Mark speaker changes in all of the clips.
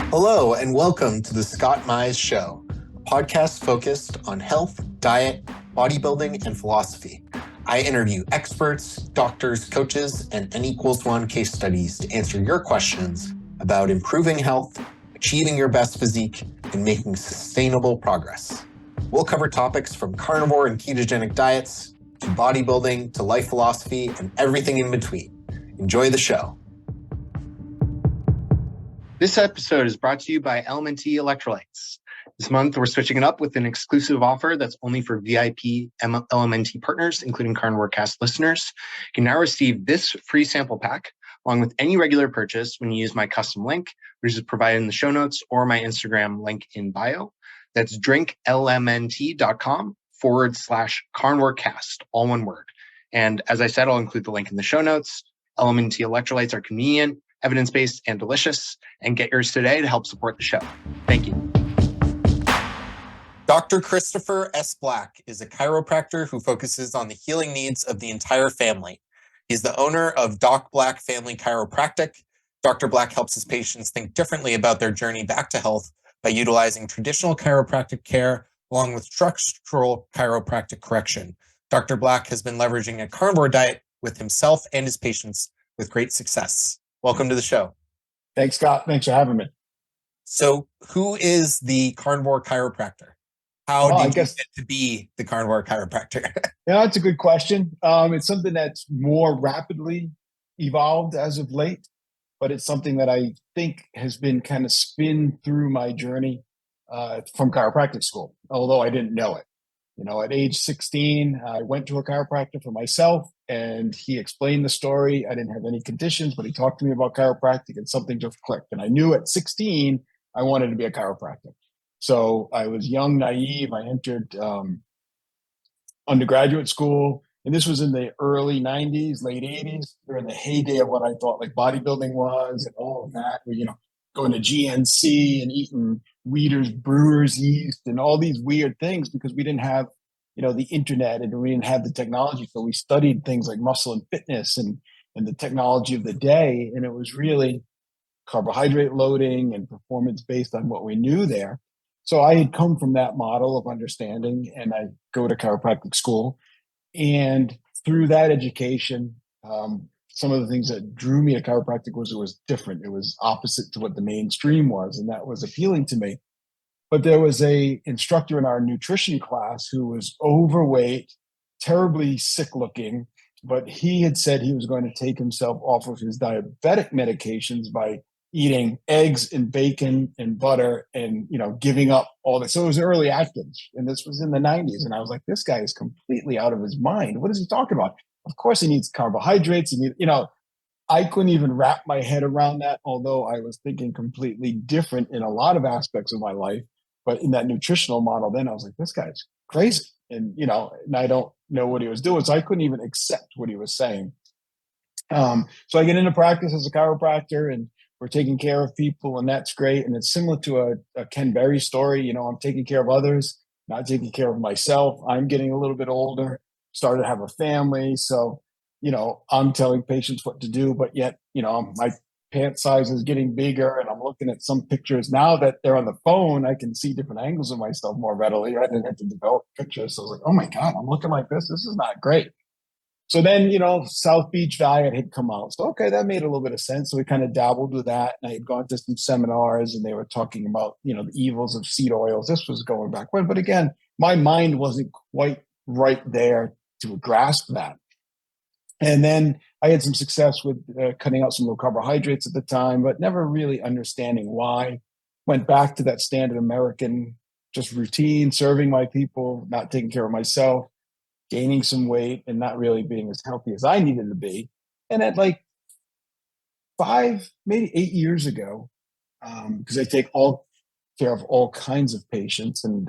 Speaker 1: Hello, and welcome to the Scott Mize Show, a podcast focused on health, diet, bodybuilding, and philosophy. I interview experts, doctors, coaches, and N=1 case studies to answer your questions about improving health, achieving your best physique, and making sustainable progress. We'll cover topics from carnivore and ketogenic diets, to bodybuilding, to life philosophy, and everything in between. Enjoy the show. This episode is brought to you by LMNT Electrolytes. This month, we're switching it up with an exclusive offer that's only for VIP LMNT partners, including Carnivore Cast listeners. You can now receive this free sample pack along with any regular purchase when you use my custom link, which is provided in the show notes or my Instagram link in bio. That's drinklmnt.com/carnivorecast, all one word. And as I said, I'll include the link in the show notes. LMNT Electrolytes are convenient, evidence-based, and delicious, and get yours today to help support the show. Thank you. Dr. Christopher S. Black is a chiropractor who focuses on the healing needs of the entire family. He's the owner of DocBlack Family Chiropractic. Dr. Black helps his patients think differently about their journey back to health by utilizing traditional chiropractic care along with structural chiropractic correction. Dr. Black has been leveraging a carnivore diet with himself and his patients with great success. Welcome to the show.
Speaker 2: Thanks, Scott. Thanks for having me.
Speaker 1: So who is the carnivore chiropractor? How did you get to be the carnivore chiropractor?
Speaker 2: Yeah, that's a good question. It's something that's more rapidly evolved as of late, but it's something that I think has been kind of spin through my journey from chiropractic school, although I didn't know it. You know, at age 16, I went to a chiropractor for myself and he explained the story. I didn't have any conditions, but he talked to me about chiropractic and something just clicked. And I knew at 16, I wanted to be a chiropractor. So I was young, naive. I entered undergraduate school, and this was in the early 90s, late 80s, during the heyday of what I thought like bodybuilding was and all of that. You know, going to GNC and eating Weeder's Brewers yeast and all these weird things because we didn't have, you know, the internet and we didn't have the technology. So we studied things like muscle and fitness and the technology of the day. And it was really carbohydrate loading and performance based on what we knew there. So I had come from that model of understanding and I go to chiropractic school. And through that education, some of the things that drew me to chiropractic was it was different. It was opposite to what the mainstream was, and that was appealing to me. But there was a instructor in our nutrition class who was overweight, terribly sick looking, but he had said he was going to take himself off of his diabetic medications by eating eggs and bacon and butter and, you know, giving up all this. So it was early Atkins, and this was in the 90s. And I was like, this guy is completely out of his mind. What is he talking about? Of course he needs carbohydrates. He needs, you know, I couldn't even wrap my head around that, although I was thinking completely different in a lot of aspects of my life. But in that nutritional model, then I was like, this guy's crazy. And, you know, and I don't know what he was doing. So I couldn't even accept what he was saying. So I get into practice as a chiropractor and we're taking care of people, and that's great. And it's similar to a Ken Berry story. You know, I'm taking care of others, not taking care of myself. I'm getting a little bit older, started to have a family. So, you know, I'm telling patients what to do, but yet, you know, my pant size is getting bigger and I'm looking at some pictures now that they're on the phone. I can see different angles of myself more readily. I didn't have to develop pictures. So I was like, oh my God, I'm looking like this. This is not great. So then, you know, South Beach diet had come out. So, okay, that made a little bit of sense. So we kind of dabbled with that. And I had gone to some seminars and they were talking about, you know, the evils of seed oils. This was going back when, but again, my mind wasn't quite right there to grasp that. And then I had some success with cutting out some low carbohydrates at the time, but never really understanding why. Went back to that standard American just routine, serving my people, not taking care of myself, gaining some weight and not really being as healthy as I needed to be. And at like 5, maybe 8 years ago, because I take care of all kinds of patients and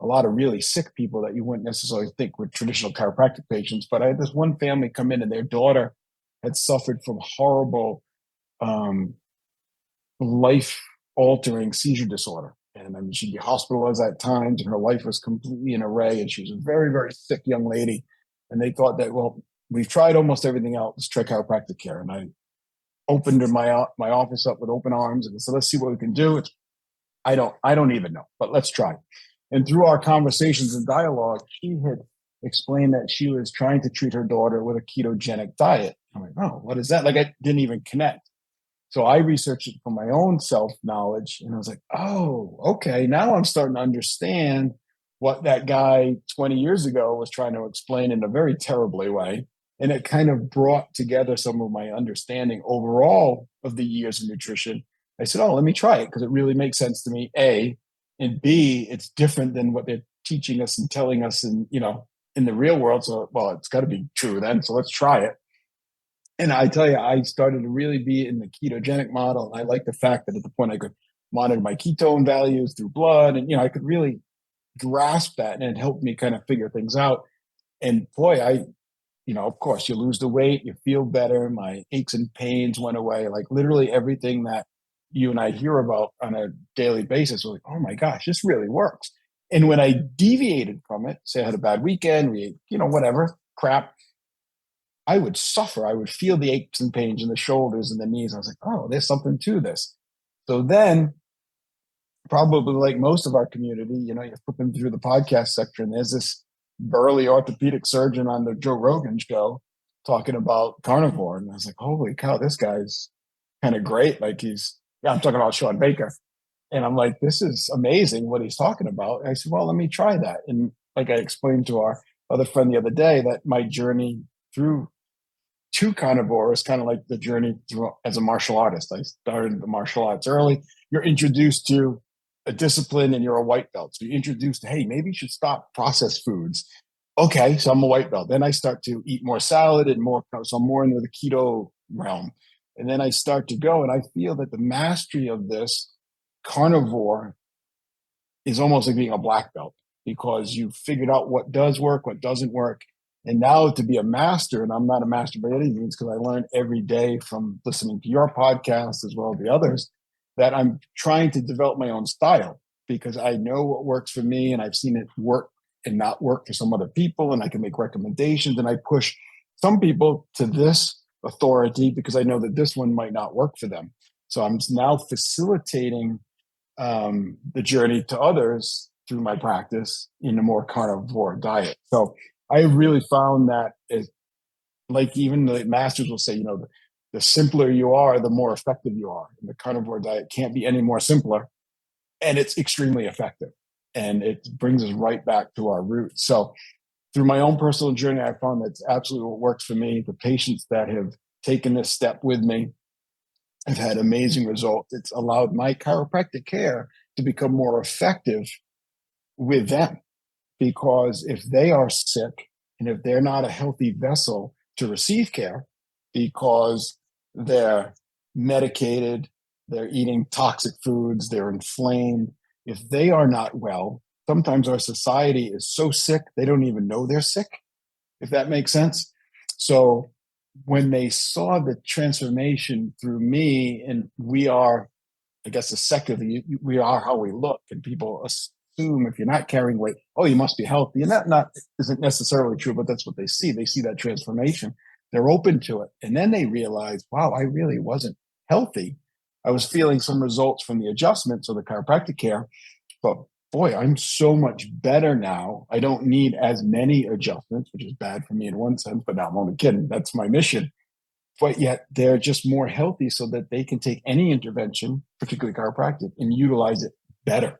Speaker 2: a lot of really sick people that you wouldn't necessarily think were traditional chiropractic patients. But I had this one family come in and their daughter had suffered from horrible life-altering seizure disorder. And I mean, she'd be hospitalized at times and her life was completely in array. And she was a very, very sick young lady. And they thought that, well, we've tried almost everything else. Let's try chiropractic care. And I opened my office up with open arms and said, let's see what we can do. I don't even know, but let's try. And through our conversations and dialogue, she had explained that she was trying to treat her daughter with a ketogenic diet. I'm like, oh, what is that? Like, I didn't even connect. So I researched it for my own self knowledge, and I was like, oh, okay. Now I'm starting to understand what that guy 20 years ago was trying to explain in a very terribly way. And it kind of brought together some of my understanding overall of the years of nutrition. I said, oh, let me try it because it really makes sense to me, A, and B, it's different than what they're teaching us and telling us in the real world. So, well, it's got to be true then. So let's try it. And I tell you, I started to really be in the ketogenic model. And I like the fact that at the point I could monitor my ketone values through blood. And, I could really grasp that, and it helped me kind of figure things out. And boy, of course, you lose the weight, you feel better. My aches and pains went away. Like literally everything that you and I hear about on a daily basis was like, oh my gosh, this really works. And when I deviated from it, say I had a bad weekend, we ate, whatever crap, I would suffer. I would feel the aches and pains in the shoulders and the knees. I was like, oh, there's something to this. So then, probably like most of our community, you're flipping through the podcast section, there's this burly orthopedic surgeon on the Joe Rogan show talking about carnivore. And I was like, holy cow, this guy's kind of great. Like I'm talking about Sean Baker. And I'm like, this is amazing what he's talking about. And I said, well, let me try that. And like I explained to our other friend the other day, that my journey through to carnivore is kind of like the journey through as a martial artist. I started the martial arts early. You're introduced to a discipline and you're a white belt. So you're introduced to, hey, maybe you should stop processed foods. Okay, so I'm a white belt. Then I start to eat more salad and more, so I'm more into the keto realm. And then I start to go, and I feel that the mastery of this carnivore is almost like being a black belt, because you figured out what does work, what doesn't work. And now to be a master, and I'm not a master by any means, because I learn every day from listening to your podcast as well as the others, that I'm trying to develop my own style, because I know what works for me and I've seen it work and not work for some other people. And I can make recommendations, and I push some people to this authority because I know that this one might not work for them. So I'm now facilitating the journey to others through my practice in a more carnivore diet. So I really found that like even the masters will say, the simpler you are, the more effective you are. And the carnivore diet can't be any more simpler, and it's extremely effective. And it brings us right back to our roots. So through my own personal journey, I found that's absolutely what works for me. The patients that have taken this step with me have had amazing results. It's allowed my chiropractic care to become more effective with them, because if they are sick and if they're not a healthy vessel to receive care because they're medicated, they're eating toxic foods, they're inflamed, if they are not well, sometimes our society is so sick they don't even know they're sick, if that makes sense. So when they saw the transformation through me, and we are, I guess, secularly, we are how we look, and people assume if you're not carrying weight, oh, you must be healthy. And that not isn't necessarily true, but that's what they see. They see that transformation. They're open to it. And then they realize, wow, I really wasn't healthy. I was feeling some results from the adjustments of the chiropractic care, but boy, I'm so much better now. I don't need as many adjustments, which is bad for me in one sense, but now I'm only kidding. That's my mission. But yet they're just more healthy so that they can take any intervention, particularly chiropractic, and utilize it better.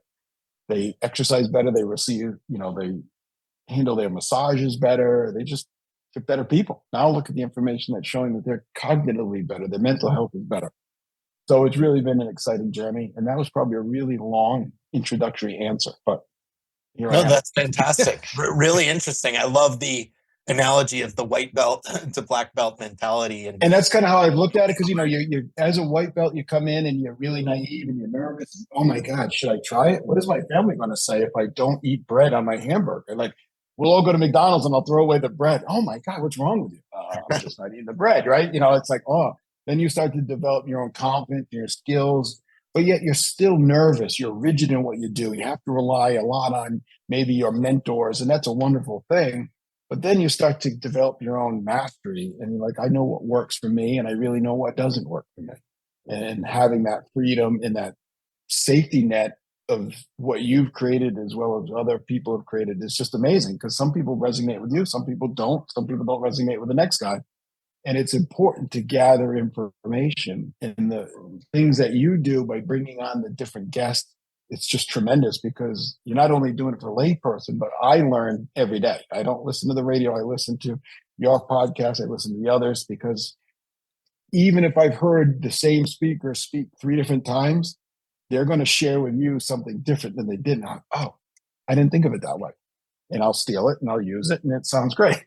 Speaker 2: They exercise better. They receive, they handle their massages better. They just get better people. Now look at the information that's showing that they're cognitively better. Their mental health is better. So it's really been an exciting journey. And that was probably a really long introductory answer, but here I
Speaker 1: No,
Speaker 2: am.
Speaker 1: that's fantastic. Really interesting. I love the analogy of the white belt to black belt mentality.
Speaker 2: And that's kind of how I've looked at it, because you're as a white belt, you come in and you're really naive and you're nervous. Oh my God, should I try it? What is my family going to say if I don't eat bread on my hamburger? Like, we'll all go to McDonald's and I'll throw away the bread. Oh my God, what's wrong with you? I'm just not eating the bread, right? It's like, oh, then you start to develop your own confidence, your skills, but yet you're still nervous. You're rigid in what you do. You have to rely a lot on maybe your mentors, and that's a wonderful thing. But then you start to develop your own mastery, and you're like, I know what works for me, and I really know what doesn't work for me. And having that freedom and that safety net of what you've created as well as other people have created is just amazing, because some people resonate with you, some people don't, some people don't resonate with the next guy. And it's important to gather information, and the things that you do by bringing on the different guests, it's just tremendous, because you're not only doing it for a layperson, but I learn every day. I don't listen to the radio, I listen to your podcast, I listen to the others, because even if I've heard the same speaker speak 3 different times, they're going to share with you something different than they did not. Oh, I didn't think of it that way. And I'll steal it and I'll use it, and it sounds great,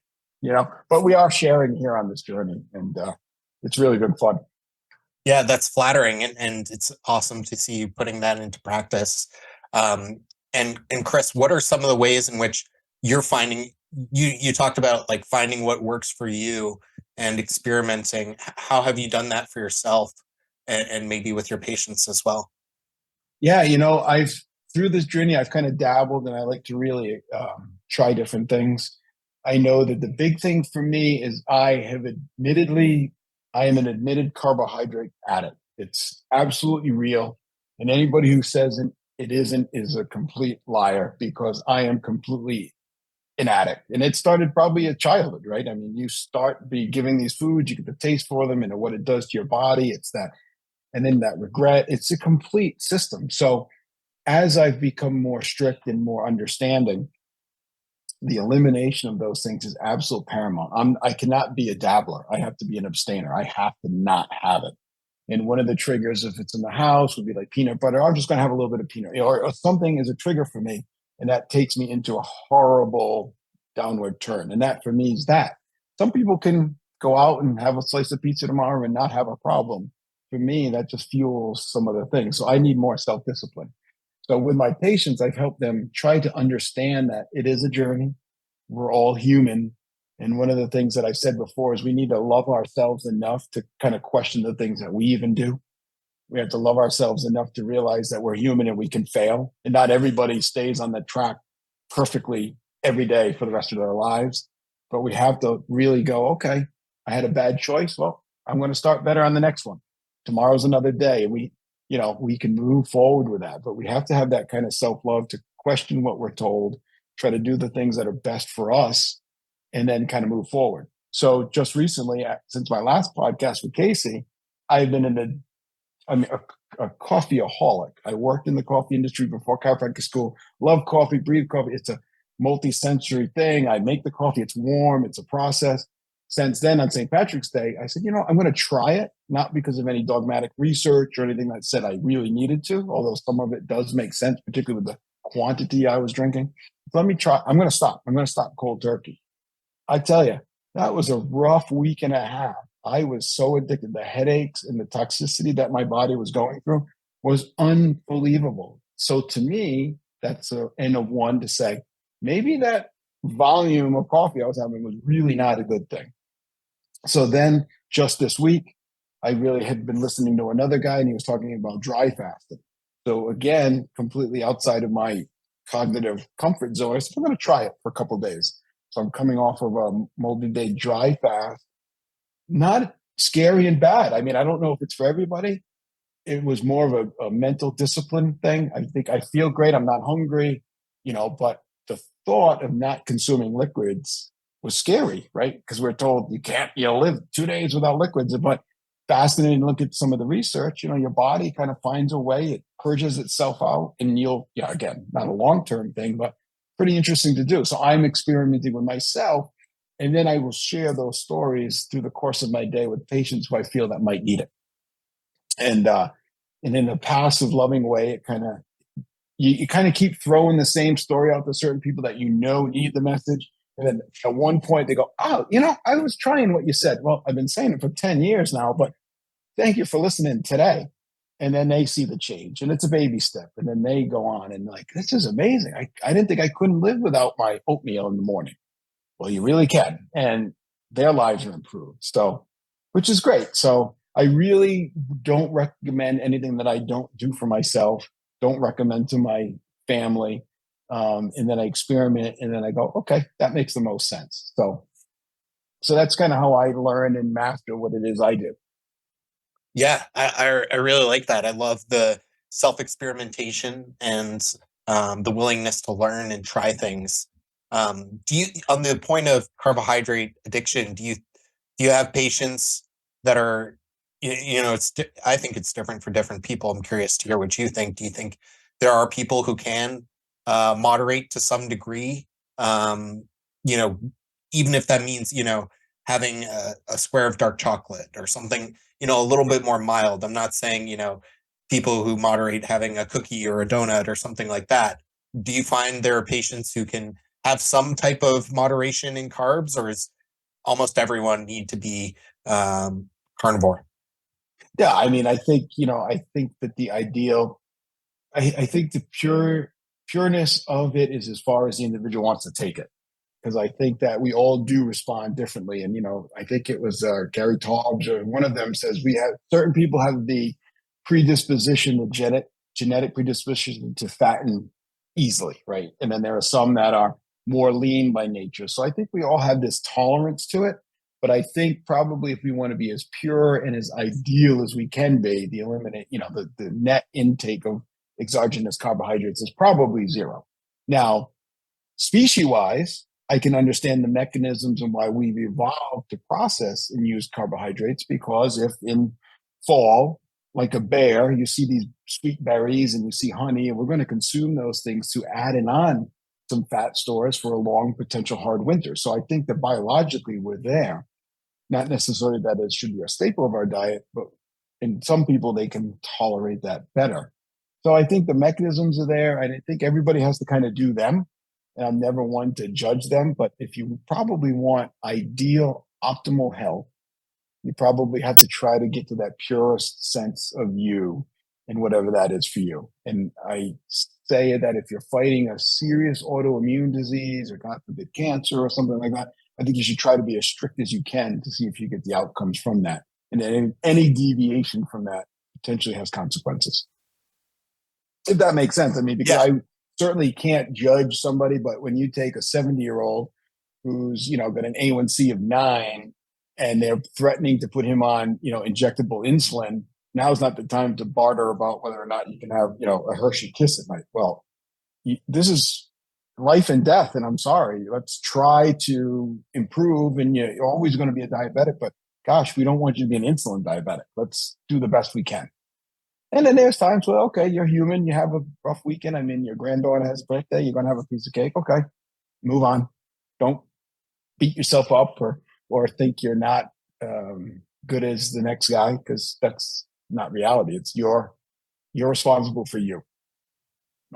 Speaker 2: but we are sharing here on this journey, and it's really been fun.
Speaker 1: Yeah, that's flattering, and it's awesome to see you putting that into practice. And Chris, what are some of the ways in which you're finding, you talked about like finding what works for you and experimenting. How have you done that for yourself, and maybe with your patients as well?
Speaker 2: Yeah, I've through this journey, I've kind of dabbled, and I like to really try different things. I know that the big thing for me is I am an admitted carbohydrate addict. It's absolutely real. And anybody who says it isn't is a complete liar, because I am completely an addict. And it started probably at childhood, right? I mean, you start be giving these foods, you get the taste for them and what it does to your body. It's that, and then that regret. It's a complete system. So as I've become more strict and more understanding, the elimination of those things is absolute paramount. I cannot be a dabbler. I have to be an abstainer. I have to not have it. And one of the triggers, if it's in the house, would be like peanut butter. I'm just going to have a little bit of peanut, or something is a trigger for me, and that takes me into a horrible downward turn. And that for me is that. Some people can go out and have a slice of pizza tomorrow and not have a problem. For me, that just fuels some other things. So I need more self-discipline. So with my patients, I've helped them try to understand that it is a journey. We're all human. And one of the things that I said before is we need to love ourselves enough to kind of question the things that we even do. We have to love ourselves enough to realize that we're human and we can fail. And not everybody stays on the track perfectly every day for the rest of their lives. But we have to really go, okay, I had a bad choice. Well, I'm going to start better on the next one. Tomorrow's another day. And we can move forward with that. But we have to have that kind of self-love to question what we're told, try to do the things that are best for us, and then kind of move forward. So just recently, since my last podcast with Casey, I've been a coffeeaholic. I worked in the coffee industry before chiropractic school. Love coffee, breathe coffee. It's a multi-sensory thing. I make the coffee. It's warm. It's a process. Since then, on St. Patrick's Day, I said, I'm going to try it, not because of any dogmatic research or anything that said I really needed to, although some of it does make sense, particularly with the quantity I was drinking. Let me try. I'm going to stop. I'm going to stop cold turkey. I tell you, that was a rough week and a half. I was so addicted. The headaches and the toxicity that my body was going through was unbelievable. So to me, that's an N of one to say, maybe that volume of coffee I was having was really not a good thing. So then just this week, I really had been listening to another guy, and he was talking about dry fasting. So again, completely outside of my cognitive comfort zone. I said, I'm going to try it for a couple of days. So I'm coming off of a multi-day dry fast. Not scary and bad. I mean, I don't know if it's for everybody. It was more of a mental discipline thing. I think I feel great. I'm not hungry, but the thought of not consuming liquids was scary, right? Because we're told you can't, live 2 days without liquids. But fascinating to look at some of the research, your body kind of finds a way, it purges itself out, and again, not a long-term thing, but pretty interesting to do. So I'm experimenting with myself, and then I will share those stories through the course of my day with patients who I feel that might need it. And in a passive, loving way, it kind of you kind of keep throwing the same story out to certain people that need the message. And then at one point they go, oh, I was trying what you said. Well, I've been saying it for 10 years now, but thank you for listening today. And then they see the change, and it's a baby step. And then they go on and like, this is amazing. I didn't think I couldn't live without my oatmeal in the morning. Well, you really can. And their lives are improved. So, which is great. So I really don't recommend anything that I don't do for myself. Don't recommend to my family. And then I experiment, and then I go, okay, that makes the most sense. So that's kind of how I learn and master what it is I do.
Speaker 1: Yeah, I really like that. I love the self experimentation and the willingness to learn and try things. Do you, on the point of carbohydrate addiction, do you have patients that are, I think it's different for different people. I'm curious to hear what you think. Do you think there are people who can moderate to some degree? Um, you know, even if that means, having a square of dark chocolate or something, a little bit more mild. I'm not saying, people who moderate having a cookie or a donut or something like that. Do you find there are patients who can have some type of moderation in carbs, or is almost everyone need to be carnivore?
Speaker 2: Yeah, I mean, I think that the ideal, I think the pureness of it is as far as the individual wants to take it. Because I think that we all do respond differently. And, I think it was Gary Taubes or one of them says we have certain people have the predisposition, the genetic predisposition to fatten easily, right? And then there are some that are more lean by nature. So I think we all have this tolerance to it. But I think probably if we want to be as pure and as ideal as we can be, the net intake of exogenous carbohydrates is probably zero. Now, species wise, I can understand the mechanisms and why we've evolved to process and use carbohydrates, because if in fall, like a bear, you see these sweet berries and you see honey, and we're going to consume those things to add in on some fat stores for a long potential hard winter. So I think that biologically we're there. Not necessarily that it should be a staple of our diet, but in some people they can tolerate that better. So I think the mechanisms are there, and I think everybody has to kind of do them. And I'm never one to judge them, but if you probably want ideal, optimal health, you probably have to try to get to that purest sense of you and whatever that is for you. And I say that if you're fighting a serious autoimmune disease or, God forbid, cancer or something like that, I think you should try to be as strict as you can to see if you get the outcomes from that. And then any deviation from that potentially has consequences. If that makes sense. I mean, because
Speaker 1: Yeah.
Speaker 2: I certainly can't judge somebody, but when you take a 70-year-old who's, got an A1C of 9 and they're threatening to put him on, injectable insulin, now's not the time to barter about whether or not you can have, a Hershey kiss at night. Well, this is life and death. And I'm sorry, let's try to improve. And you're always going to be a diabetic, but gosh, we don't want you to be an insulin diabetic. Let's do the best we can. And then there's times where, okay, you're human, you have a rough weekend. I mean, your granddaughter has a birthday, you're going to have a piece of cake. Okay, move on. Don't beat yourself up or think you're not good as the next guy, because that's not reality. It's you're responsible for you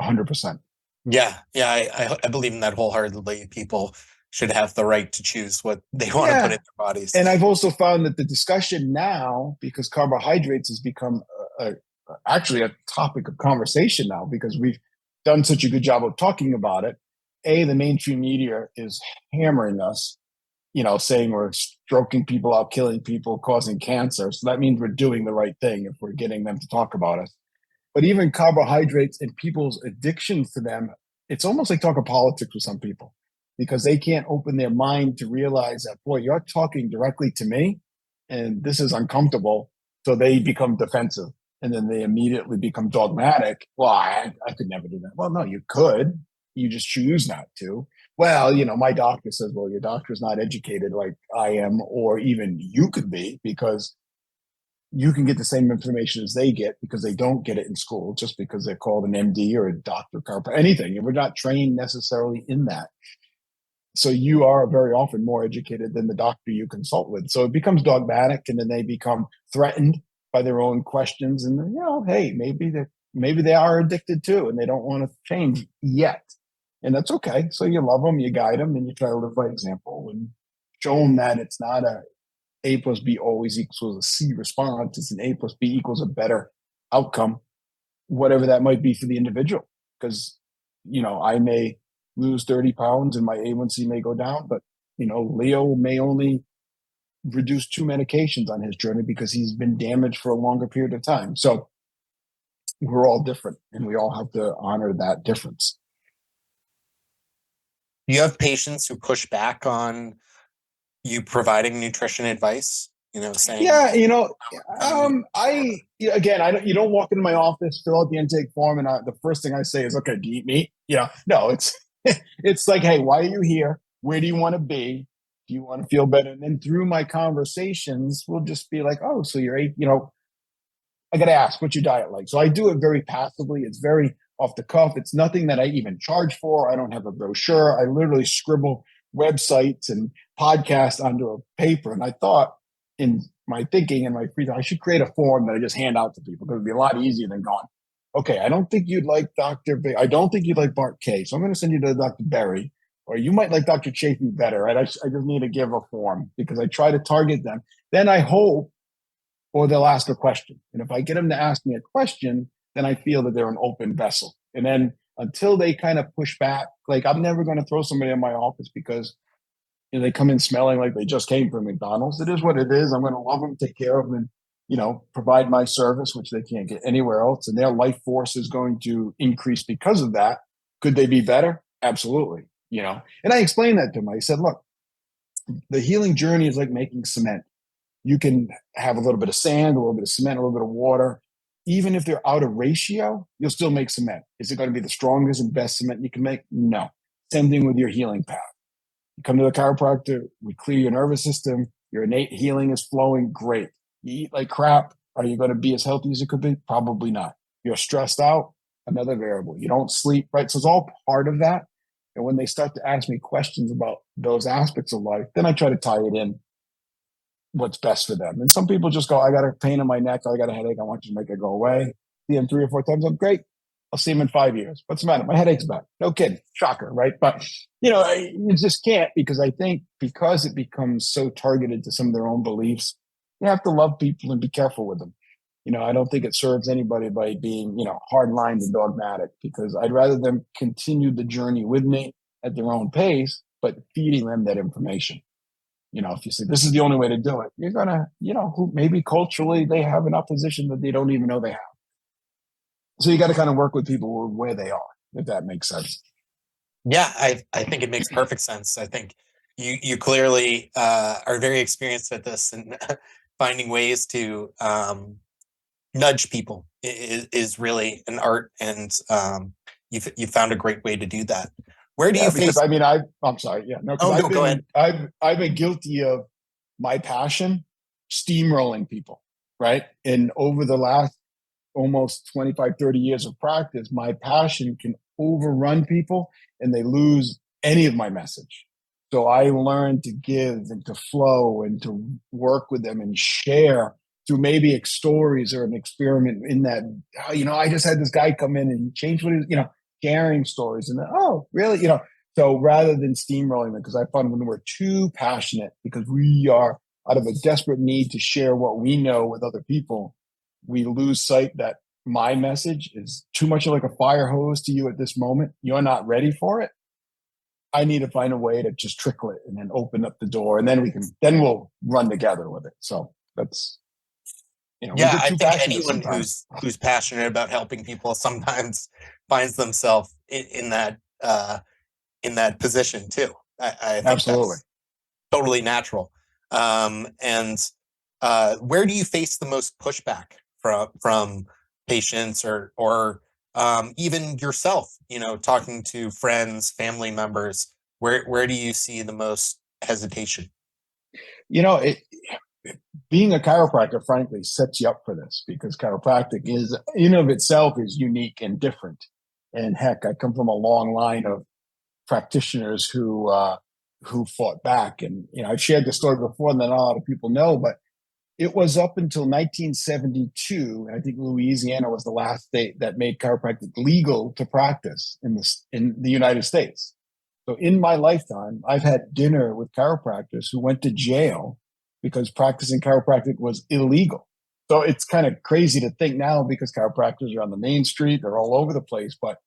Speaker 2: 100%.
Speaker 1: Yeah, yeah, I believe in that wholeheartedly. People should have the right to choose what they want to put
Speaker 2: Yeah.
Speaker 1: in their bodies.
Speaker 2: And I've also found that the discussion now, because carbohydrates has become actually a topic of conversation now, because we've done such a good job of talking about it. The mainstream media is hammering us, saying we're stroking people out, killing people, causing cancer. So that means we're doing the right thing if we're getting them to talk about us. But even carbohydrates and people's addictions to them, it's almost like talking politics with some people, because they can't open their mind to realize that, boy, you're talking directly to me and this is uncomfortable. So they become defensive, and then they immediately become dogmatic. Well, I could never do that. Well, no, you could. You just choose not to. Well, my doctor says, well, your doctor's not educated like I am, or even you could be, because you can get the same information as they get, because they don't get it in school, just because they're called an MD or a doctor, anything. And we're not trained necessarily in that. So you are very often more educated than the doctor you consult with. So it becomes dogmatic, and then they become threatened by their own questions. And hey, maybe they are addicted too, and they don't want to change yet. And that's okay. So you love them, you guide them, and you try to live by example and show them that it's not A plus B always equals a C response. It's an A plus B equals a better outcome, whatever that might be for the individual. Because, I may lose 30 pounds and my A1C may go down, but, Leo may only reduce 2 medications on his journey because he's been damaged for a longer period of time. So we're all different, and we all have to honor that difference.
Speaker 1: Do you have patients who push back on you providing nutrition advice? Saying,
Speaker 2: Yeah,
Speaker 1: "Um,
Speaker 2: again, I don't. You don't walk into my office, fill out the intake form, and the first thing I say is, "Okay, do you eat meat?" No, it's it's like, "Hey, why are you here? Where do you want to be? Do you want to feel better?" And then through my conversations, we'll just be like, "Oh, so you're eight, I got to ask, what's your diet like?" So I do it very passively. It's very off the cuff. It's nothing that I even charge for. I don't have a brochure. I literally scribble websites and podcasts onto a paper. And I thought in my thinking and my free time, I should create a form that I just hand out to people because it'd be a lot easier than going, okay, I don't think you'd like I don't think you'd like Bart K. So I'm going to send you to Dr. Berry, or you might like Dr. Chafee better. Right? I just need to give a form because I try to target them. Then I hope or they'll ask a question. And if I get them to ask me a question, then I feel that they're an open vessel. And then until they kind of push back, like I'm never going to throw somebody in my office because they come in smelling like they just came from McDonald's. It is what it is. I'm going to love them, take care of them, and provide my service, which they can't get anywhere else. And their life force is going to increase because of that. Could they be better? Absolutely. And I explained that to them. I said, look, the healing journey is like making cement. You can have a little bit of sand, a little bit of cement, a little bit of water. Even if they're out of ratio, you'll still make cement. Is it going to be the strongest and best cement you can make? No. Same thing with your healing path. You come to the chiropractor, we clear your nervous system, your innate healing is flowing, great. You eat like crap, are you going to be as healthy as you could be? Probably not. You're stressed out, another variable. You don't sleep, right? So it's all part of that. And when they start to ask me questions about those aspects of life, then I try to tie it in what's best for them. And some people just go, I got a pain in my neck, I got a headache, I want you to make it go away. See them 3 or 4 times, I'm great. I'll see them in 5 years. What's the matter? My headache's back. No kidding. Shocker, right? But you just can't, because I think because it becomes so targeted to some of their own beliefs, you have to love people and be careful with them. I don't think it serves anybody by being, hard-lined and dogmatic, because I'd rather them continue the journey with me at their own pace, but feeding them that information. If you say this is the only way to do it, you're gonna, who maybe culturally they have an opposition that they don't even know they have. So you got to kind of work with people where they are, if that makes sense.
Speaker 1: Yeah, I think it makes perfect sense. I think you clearly are very experienced at this, and finding ways to nudge people is really an art, and you found a great way to do that. Where do you
Speaker 2: because
Speaker 1: face?
Speaker 2: I'm sorry. Yeah, no, because
Speaker 1: Oh no, go ahead.
Speaker 2: I've been guilty of my passion steamrolling people, right? And over the last almost 25, 30 years of practice, my passion can overrun people and they lose any of my message. So I learned to give and to flow and to work with them and share through maybe stories or an experiment in that, I just had this guy come in and he changed what he was, sharing stories. And then, oh, really? So rather than steamrolling them, because I find when we're too passionate, because we are out of a desperate need to share what we know with other people, we lose sight that my message is too much like a fire hose to you at this moment. You're not ready for it. I need to find a way to just trickle it and then open up the door, and then we'll run together with it. So that's, we
Speaker 1: Yeah,
Speaker 2: get
Speaker 1: I
Speaker 2: too
Speaker 1: think
Speaker 2: passionate
Speaker 1: anyone
Speaker 2: sometimes.
Speaker 1: who's passionate about helping people sometimes finds themselves in that position too. I think
Speaker 2: Absolutely.
Speaker 1: that's totally natural. And where do you face the most pushback from patients or even yourself? Talking to friends, family members. Where do you see the most hesitation?
Speaker 2: It, being a chiropractor, frankly, sets you up for this, because chiropractic is in of itself is unique and different. And heck, I come from a long line of practitioners who fought back. And I've shared the story before, and not a lot of people know, but it was up until 1972. I think Louisiana was the last state that made chiropractic legal to practice in the United States. So in my lifetime, I've had dinner with chiropractors who went to jail because practicing chiropractic was illegal. So it's kind of crazy to think now, because chiropractors are on the main street, they're all over the place. But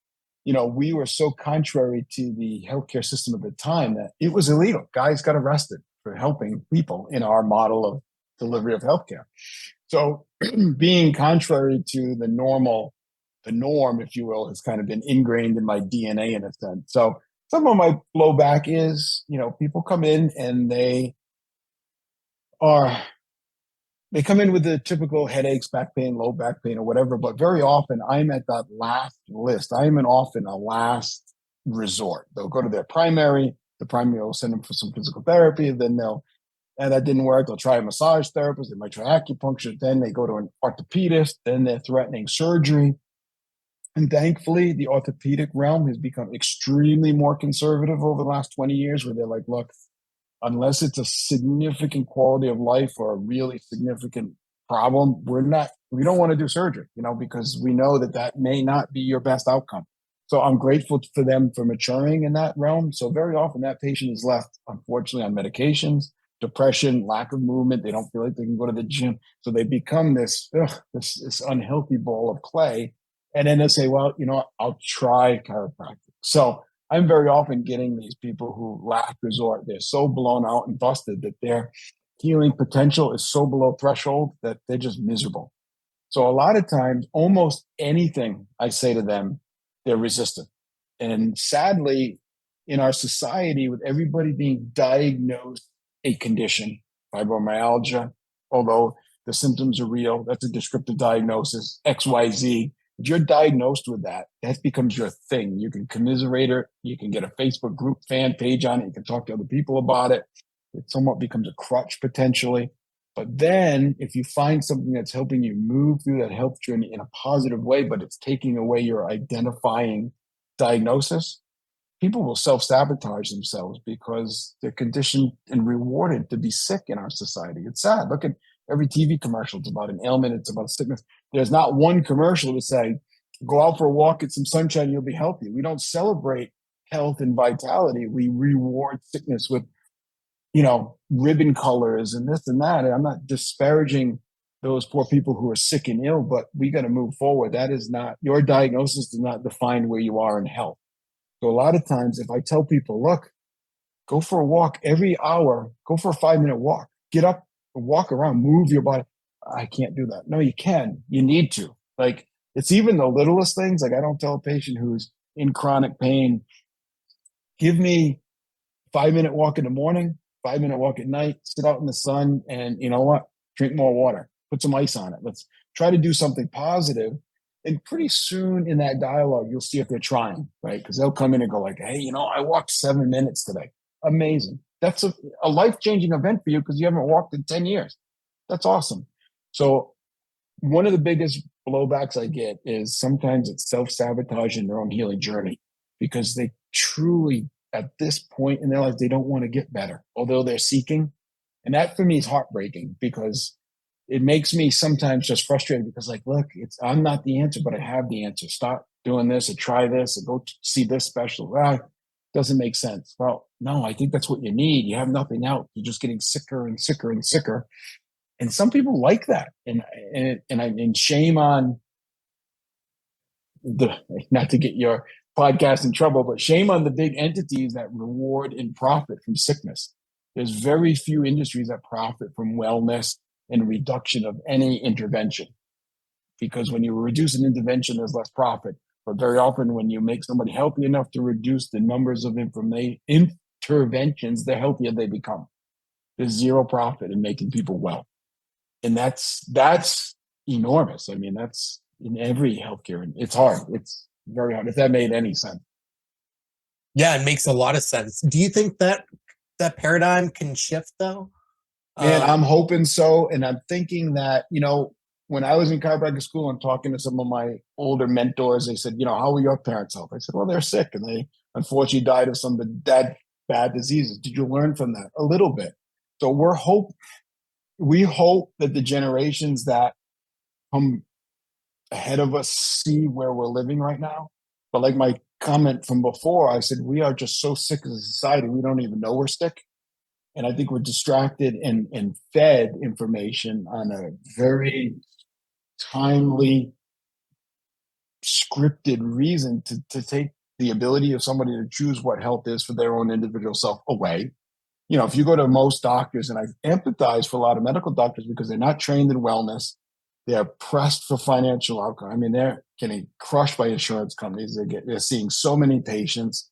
Speaker 2: we were so contrary to the healthcare system at the time that it was illegal. Guys got arrested for helping people in our model of delivery of healthcare. So being contrary to the norm, if you will, has kind of been ingrained in my DNA in a sense. So Some of my blowback is, people come in and are they come in with the typical headaches, back pain, low back pain, or whatever. But very often I'm at that last list. I'm often a last resort. They'll go to their primary. The primary will send them for some physical therapy. Then and that didn't work. They'll try a massage therapist. They might try acupuncture. Then they go to an orthopedist. Then they're threatening surgery. And thankfully, the orthopedic realm has become extremely more conservative over the last 20 years, where they're like, look, unless it's a significant quality of life or a really significant problem, we don't want to do surgery, because we know that may not be your best outcome. So I'm grateful for them for maturing in that realm. So very often that patient is left, unfortunately, on medications, depression, lack of movement. They don't feel like they can go to the gym. So they become this unhealthy ball of clay. And then they say, well, I'll try chiropractic. So I'm very often getting these people who last resort, they're so blown out and busted that their healing potential is so below threshold that they're just miserable. So a lot of times, almost anything I say to them, they're resistant. And sadly, in our society, with everybody being diagnosed a condition, fibromyalgia, although the symptoms are real, that's a descriptive diagnosis, XYZ. If you're diagnosed with that becomes your thing. You can commiserate it. You can get a Facebook group fan page on it. You can talk to other people about it. It somewhat becomes a crutch potentially. But then if you find something that's helping you move through that health journey in a positive way, but it's taking away your identifying diagnosis, people will self-sabotage themselves because they're conditioned and rewarded to be sick in our society. It's sad. Look at every TV commercial. It's about an ailment. It's about sickness. There's not one commercial to say, go out for a walk, get some sunshine, you'll be healthy. We don't celebrate health and vitality. We reward sickness with, ribbon colors and this and that. And I'm not disparaging those poor people who are sick and ill, but we got to move forward. That is not, your diagnosis does not define where you are in health. So a lot of times if I tell people, look, go for a walk every hour, go for a 5-minute walk, get up, walk around, move your body. I can't do that. No, you can. You need to. Like, it's even the littlest things. Like, I don't tell a patient who's in chronic pain, give me 5-minute walk in the morning, 5-minute walk at night, sit out in the sun, and you know what? Drink more water, put some ice on it. Let's try to do something positive. And pretty soon in that dialogue, you'll see if they're trying, right? Because they'll come in and go like, hey, I walked 7 minutes today. Amazing. That's a life-changing event for you because you haven't walked in 10 years. That's awesome. So one of the biggest blowbacks I get is sometimes it's self-sabotage in their own healing journey because they truly, at this point in their life, they don't want to get better, although they're seeking. And that for me is heartbreaking because it makes me sometimes just frustrated because like, look, I'm not the answer, but I have the answer. Stop doing this or try this or go see this special. Doesn't make sense. Well, no, I think that's what you need. You have nothing else. You're just getting sicker and sicker and sicker. And some people like that. And shame on not to get your podcast in trouble, but shame on the big entities that reward and profit from sickness. There's very few industries that profit from wellness and reduction of any intervention. Because when you reduce an intervention, there's less profit. But very often when you make somebody healthy enough to reduce the numbers of interventions, the healthier they become. There's zero profit in making people well. And that's enormous. I mean, that's in every healthcare. It's hard. It's very hard, if that made any sense.
Speaker 1: Yeah, it makes a lot of sense. Do you think that paradigm can shift though?
Speaker 2: Man, I'm hoping so. And I'm thinking that, when I was in chiropractic school and talking to some of my older mentors, they said, how were your parents' health? I said, well, they're sick and they unfortunately died of some bad diseases. Did you learn from that? A little bit. So we hope that the generations that come ahead of us see where we're living right now. But like my comment from before, I said, we are just so sick as a society, we don't even know we're sick. And I think we're distracted and fed information on a very timely, scripted reason to take the ability of somebody to choose what health is for their own individual self away. If you go to most doctors, and I empathize for a lot of medical doctors because they're not trained in wellness, they're pressed for financial outcome. I mean, they're getting crushed by insurance companies. They're seeing so many patients.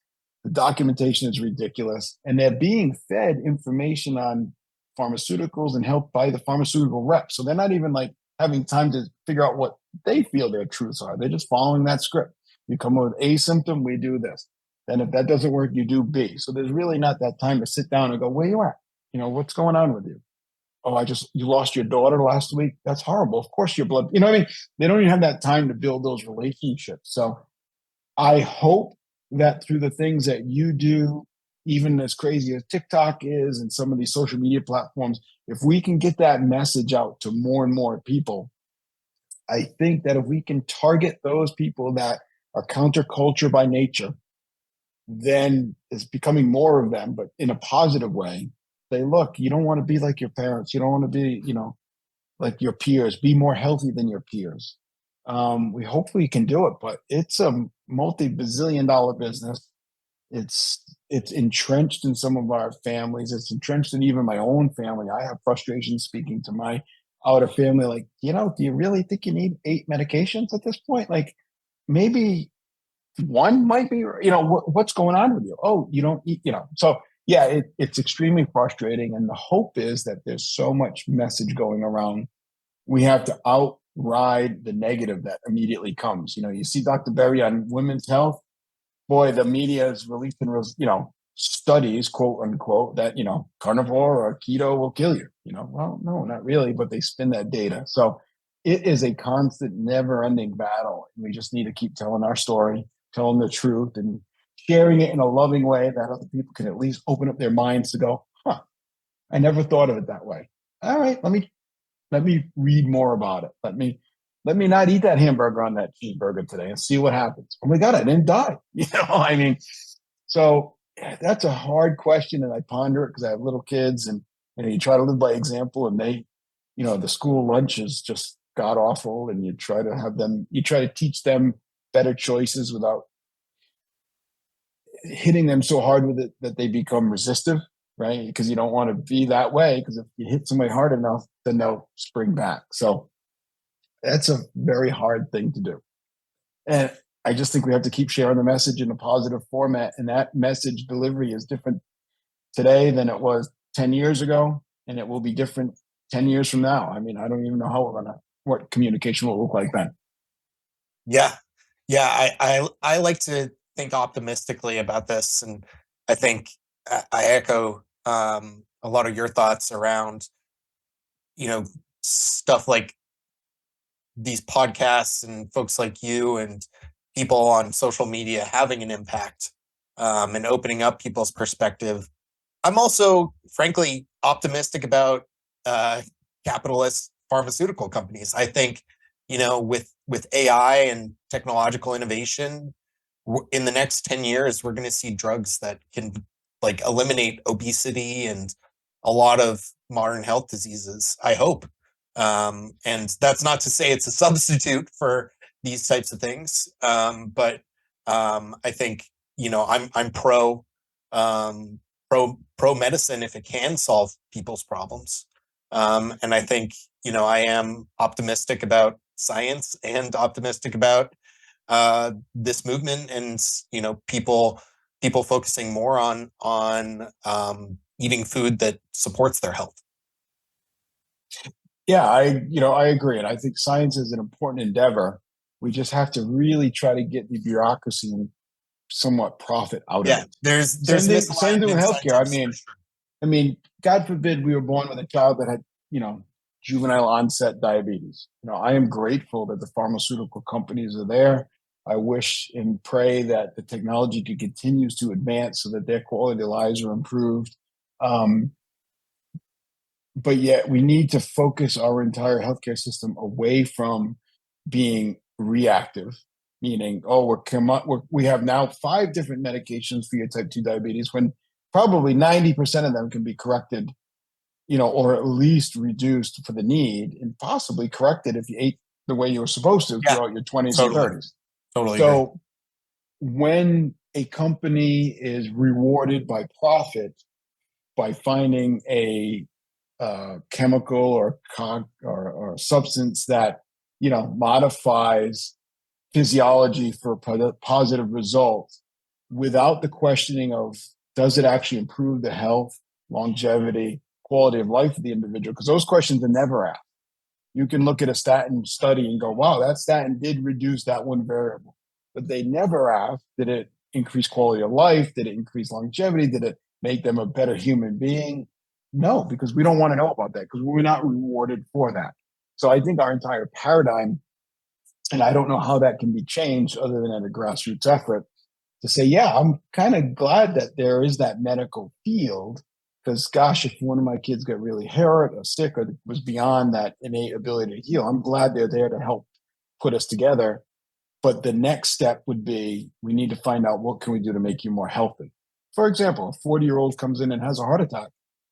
Speaker 2: The documentation is ridiculous, and they're being fed information on pharmaceuticals and helped by the pharmaceutical reps. So they're not even like having time to figure out what they feel their truths are. They're just following that script. You come up with A symptom, we do this. Then if that doesn't work, you do B. So there's really not that time to sit down and go, where you at? What's going on with you? Oh, you lost your daughter last week. That's horrible. Of course your blood, what I mean? They don't even have that time to build those relationships. So I hope that through the things that you do, even as crazy as TikTok is and some of these social media platforms, if we can get that message out to more and more people, I think that if we can target those people that are counterculture by nature, then it's becoming more of them, but in a positive way. Say, look, you don't want to be like your parents. You don't want to be, like your peers. Be more healthy than your peers. We hopefully can do it, but it's a multi-bazillion dollar business. It's entrenched in some of our families. It's entrenched in even my own family. I have frustration speaking to my outer family. Like, do you really think you need 8 medications at this point? Like, maybe one might be. What's going on with you? Oh, you don't eat. So yeah, it's extremely frustrating. And the hope is that there's so much message going around. We have to outride the negative that immediately comes. You see Dr. Berry on women's health. Boy, the media is releasing, studies, quote unquote, that, carnivore or keto will kill you. Well, no, not really, but they spin that data. So it is a constant, never ending battle. We just need to keep telling our story, telling the truth, and sharing it in a loving way that other people can at least open up their minds to go, I never thought of it that way. All right, let me read more about it. Let me not eat that hamburger on that cheeseburger today and see what happens. Oh my God, I didn't die. So that's a hard question, and I ponder it because I have little kids, and you try to live by example, and they, the school lunch is just god awful, and you try to teach them better choices without hitting them so hard with it that they become resistive, right? Because you don't want to be that way, because if you hit somebody hard enough, then they'll spring back. So that's a very hard thing to do. And I just think we have to keep sharing the message in a positive format. And that message delivery is different today than it was 10 years ago. And it will be different 10 years from now. I mean, I don't even know what communication will look like then.
Speaker 1: Yeah. Yeah. I like to think optimistically about this. And I think I echo a lot of your thoughts around, stuff like these podcasts and folks like you and people on social media having an impact, and opening up people's perspective. I'm also, frankly, optimistic about capitalist pharmaceutical companies. I think, with AI and technological innovation, in the next 10 years, we're going to see drugs that can like eliminate obesity and a lot of modern health diseases, I hope. And that's not to say it's a substitute for these types of things. But I think, I'm pro medicine if it can solve people's problems. And I think, I am optimistic about science and optimistic about this movement, and people focusing more on eating food that supports their health.
Speaker 2: Yeah, I agree, and I think science is an important endeavor. We just have to really try to get the bureaucracy and somewhat profit out of it.
Speaker 1: There's
Speaker 2: Same thing with healthcare.
Speaker 1: sure.
Speaker 2: I mean, God forbid we were born with a child that had, juvenile onset diabetes. I am grateful that the pharmaceutical companies are there. I wish and pray that the technology continues to advance so that their quality of lives are improved. But yet we need to focus our entire healthcare system away from being reactive, meaning, we have now 5 different medications for your type 2 diabetes, when probably 90% of them can be corrected, or at least reduced for the need, and possibly corrected if you ate the way you were supposed to throughout your 20s and 30s.
Speaker 1: Totally
Speaker 2: So
Speaker 1: agree.
Speaker 2: when a company is rewarded by profit by finding a chemical or substance that modifies physiology for positive results, without the questioning of, does it actually improve the health, longevity, quality of life of the individual? Because those questions are never asked. You can look at a statin study and go, wow, that statin did reduce that one variable. But they never ask, did it increase quality of life? Did it increase longevity? Did it make them a better human being? No, because we don't want to know about that because we're not rewarded for that. So I think our entire paradigm, and I don't know how that can be changed other than at a grassroots effort, to say, yeah, I'm kind of glad that there is that medical field because, gosh, if one of my kids got really hurt or sick or was beyond that innate ability to heal, I'm glad they're there to help put us together. But the next step would be we need to find out what can we do to make you more healthy. For example, a 40-year-old comes in and has a heart attack.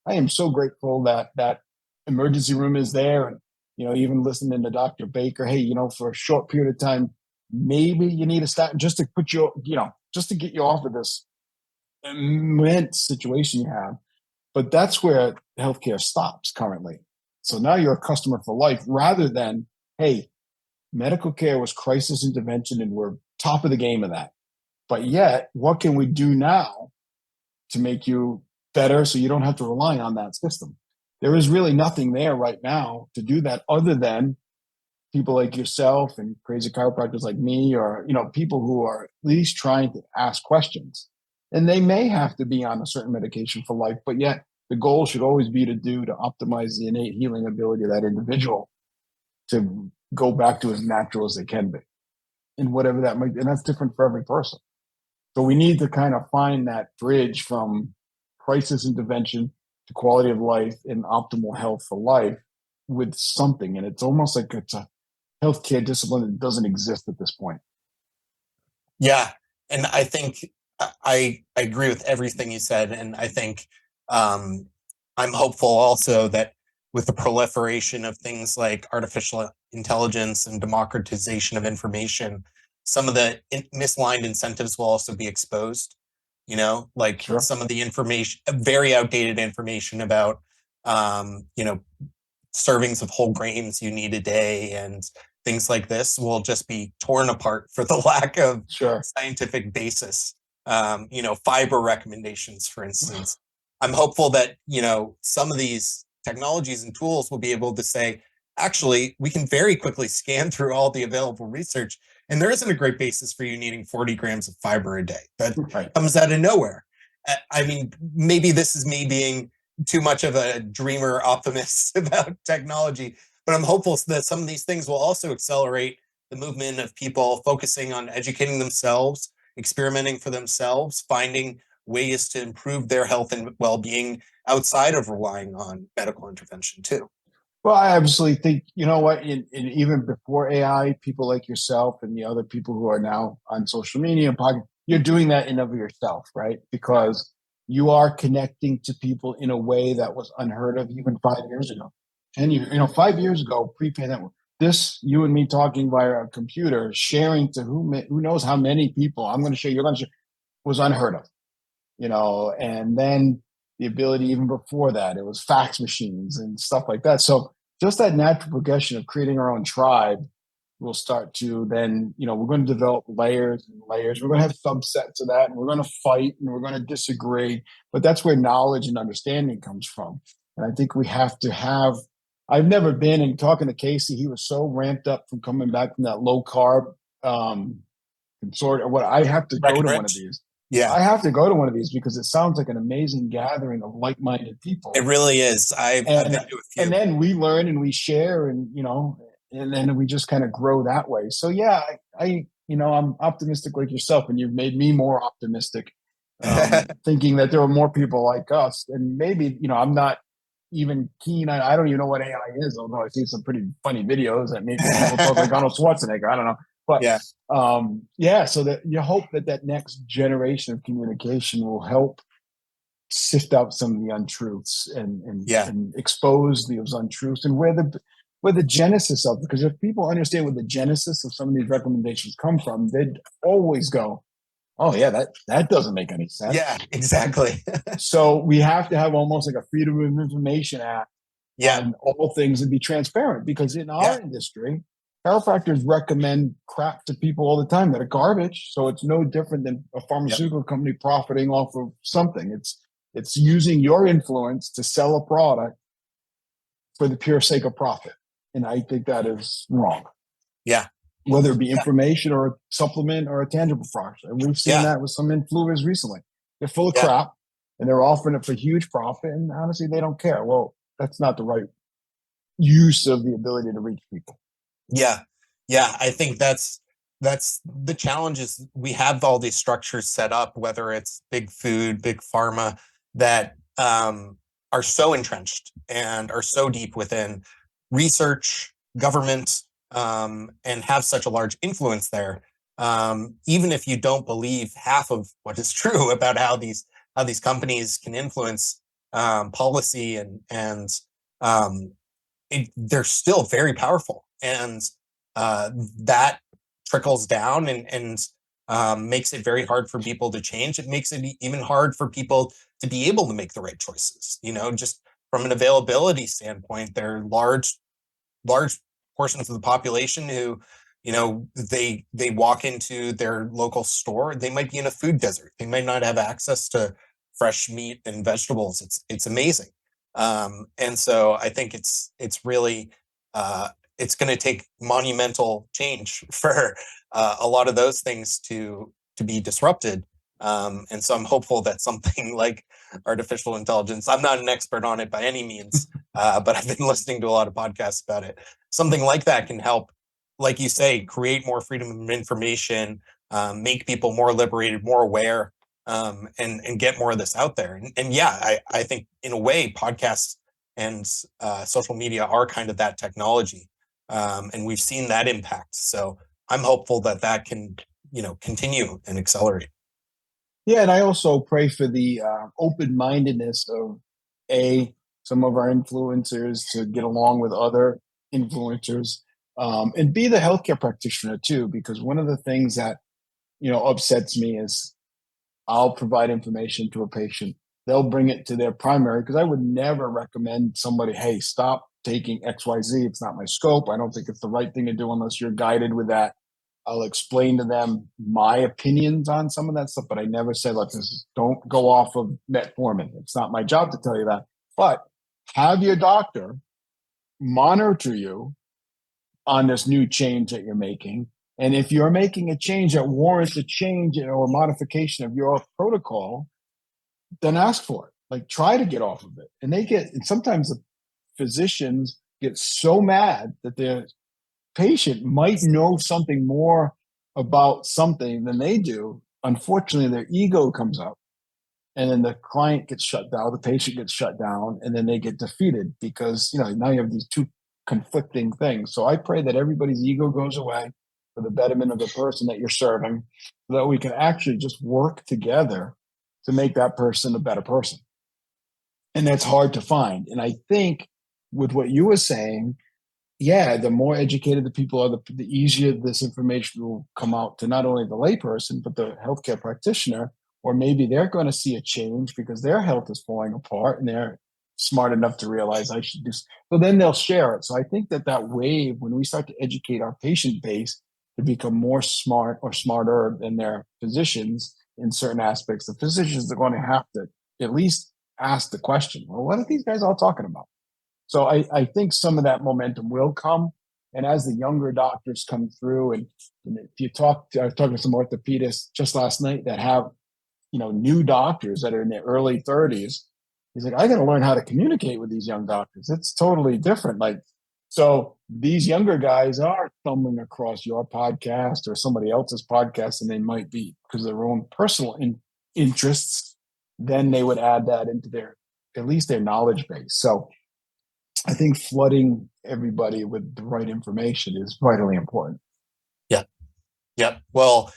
Speaker 2: I am so grateful that that emergency room is there. And, even listening to Dr. Baker, hey, for a short period of time, maybe you need a statin just to put you, just to get you off of this immense situation you have. But that's where healthcare stops currently. So now you're a customer for life rather than, hey, medical care was crisis intervention and we're top of the game of that. But yet, what can we do now to make you better so you don't have to rely on that system? There is really nothing there right now to do that other than people like yourself and crazy chiropractors like me, or people who are at least trying to ask questions. And they may have to be on a certain medication for life, but yet the goal should always be to optimize the innate healing ability of that individual to go back to as natural as they can be, and whatever that might be. And that's different for every person. So we need to kind of find that bridge from crisis intervention to quality of life and optimal health for life with something. And it's almost like it's a healthcare discipline that doesn't exist at this point.
Speaker 1: Yeah. And I think I agree with everything you said. And I think I'm hopeful also that with the proliferation of things like artificial intelligence and democratization of information, some of the misaligned incentives will also be exposed. Like
Speaker 2: Sure.
Speaker 1: some of the information, very outdated information about, servings of whole grains you need a day and things like this will just be torn apart for the lack of scientific basis. Fiber recommendations, for instance. I'm hopeful that, some of these technologies and tools will be able to say, actually, we can very quickly scan through all the available research, and there isn't a great basis for you needing 40 grams of fiber a day. That comes out of nowhere. I mean, maybe this is me being too much of a dreamer optimist about technology, but I'm hopeful that some of these things will also accelerate the movement of people focusing on educating themselves, experimenting for themselves, finding ways to improve their health and well-being outside of relying on medical intervention too.
Speaker 2: Well, I absolutely think, in even before AI, people like yourself and the other people who are now on social media and podcast, you're doing that in of yourself, right? Because you are connecting to people in a way that was unheard of even 5 years ago. 10 years, 5 years ago, pre-pandemic, this, you and me talking via a computer, sharing to who knows how many people, I'm going to share, you're going to share, was unheard of, and then the ability even before that, it was fax machines and stuff like that. So just that natural progression of creating our own tribe will start to then, we're going to develop layers and layers. We're going to have subsets of that, and we're going to fight and we're going to disagree. But that's where knowledge and understanding comes from. And I think we have to have, I've never been, and talking to Casey, he was so ramped up from coming back from that low carb sort of what I have to go to one of these.
Speaker 1: Yeah,
Speaker 2: I have to go to one of these because it sounds like an amazing gathering of like-minded people.
Speaker 1: It really is. I've been to a few.
Speaker 2: And then we learn and we share, and and then we just kind of grow that way. So yeah, I'm optimistic like yourself, and you've made me more optimistic, thinking that there are more people like us. And maybe I'm not even keen on. I don't even know what AI is, although I see some pretty funny videos that maybe people talk like Arnold Schwarzenegger. I don't know. But so that you hope that next generation of communication will help sift out some of the untruths and expose those untruths and where the genesis of, because if people understand where the genesis of some of these recommendations come from, they'd always go, oh yeah, that doesn't make any sense.
Speaker 1: Yeah, exactly.
Speaker 2: So we have to have almost like a Freedom of Information Act on all things and be transparent, because in our industry, chiropractors recommend crap to people all the time that are garbage. So it's no different than a pharmaceutical company profiting off of something. It's using your influence to sell a product for the pure sake of profit. And I think that is wrong.
Speaker 1: Yeah.
Speaker 2: Whether it be information or a supplement or a tangible product. And we've seen that with some influencers recently. They're full of crap and they're offering it for huge profit. And honestly, they don't care. Well, that's not the right use of the ability to reach people.
Speaker 1: Yeah. Yeah. I think that's the challenge is we have all these structures set up, whether it's big food, big pharma, that are so entrenched and are so deep within research, government, and have such a large influence there. Even if you don't believe half of what is true about how these companies can influence policy and they're still very powerful, and that trickles down and makes it very hard for people to change. It makes it even hard for people to be able to make the right choices. Just from an availability standpoint, there are large portions of the population who, they walk into their local store. They might be in a food desert. They might not have access to fresh meat and vegetables. It's amazing. And so I think it's really it's going to take monumental change for a lot of those things to be disrupted. And so I'm hopeful that something like artificial intelligence, I'm not an expert on it by any means, but I've been listening to a lot of podcasts about it. Something like that can help, like you say, create more freedom of information, make people more liberated, more aware, and get more of this out there. And yeah, I think in a way, podcasts and social media are kind of that technology. And we've seen that impact. So I'm hopeful that can, continue and accelerate.
Speaker 2: Yeah, and I also pray for the open-mindedness of some of our influencers to get along with other influencers, and be the healthcare practitioner too. Because one of the things that upsets me is I'll provide information to a patient, they'll bring it to their primary, because I would never recommend somebody, hey, stop taking XYZ. It's not my scope. I don't think it's the right thing to do unless you're guided with that. I'll explain to them my opinions on some of that stuff, but I never say, look, don't go off of metformin. It's not my job to tell you that. But have your doctor monitor you on this new change that you're making. And if you're making a change that warrants a change or modification of your protocol, then ask for it. Like, try to get off of it. And sometimes the physicians get so mad that their patient might know something more about something than they do. Unfortunately, their ego comes up, and then the client gets shut down, the patient gets shut down, and then they get defeated because now you have these two conflicting things. So I pray that everybody's ego goes away for the betterment of the person that you're serving, so that we can actually just work together to make that person a better person. And that's hard to find. And I think with what you were saying, yeah, the more educated the people are, the easier this information will come out to not only the layperson, but the healthcare practitioner, or maybe they're going to see a change because their health is falling apart and they're smart enough to realize I should do. So then they'll share it. So I think that wave, when we start to educate our patient base to become more smart or smarter than their physicians in certain aspects, the physicians are going to have to at least ask the question, well, what are these guys all talking about? So I think some of that momentum will come. And as the younger doctors come through, and if you I was talking to some orthopedists just last night that have, new doctors that are in their early 30s. He's like, I got to learn how to communicate with these young doctors. It's totally different. So these younger guys are stumbling across your podcast or somebody else's podcast, and they might be, because of their own personal interests, then they would add that into at least their knowledge base. So I think flooding everybody with the right information is vitally important.
Speaker 1: Yeah. Yep. Well,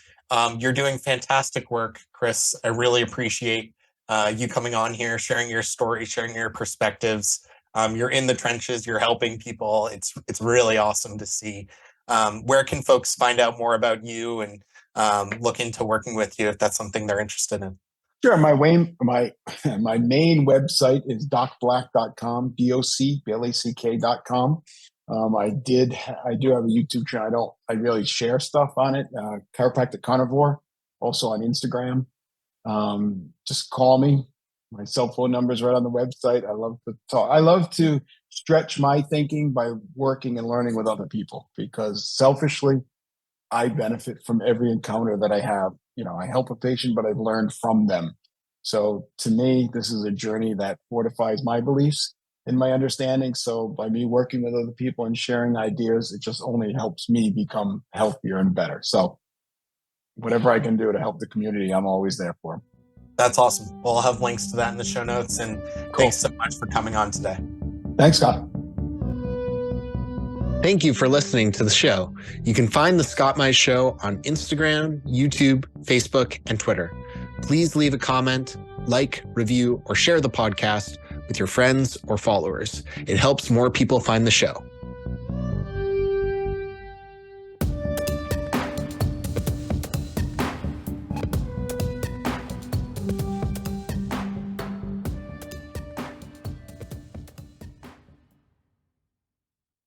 Speaker 1: you're doing fantastic work, Chris. I really appreciate you coming on here, sharing your story, sharing your perspectives. You're in the trenches. You're helping people. It's really awesome to see. Where can folks find out more about you and look into working with you if that's something they're interested in?
Speaker 2: Sure. My main website is docblack.com, DocBlack.com. I do have a YouTube channel. I really share stuff on it. Chiropractic Carnivore, also on Instagram. Just call me. My cell phone number is right on the website. I love to talk. I love to stretch my thinking by working and learning with other people, because selfishly, I benefit from every encounter that I have. I help a patient, but I've learned from them. So to me, this is a journey that fortifies my beliefs and my understanding. So by me working with other people and sharing ideas, it just only helps me become healthier and better. So whatever I can do to help the community, I'm always there for.
Speaker 1: That's awesome. Well, I'll have links to that in the show notes. And
Speaker 2: Cool.
Speaker 1: Thanks so much for coming on today.
Speaker 2: Thanks, Scott.
Speaker 1: Thank you for listening to the show. You can find The Scott Mize Show on Instagram, YouTube, Facebook, and Twitter. Please leave a comment, like, review, or share the podcast with your friends or followers. It helps more people find the show.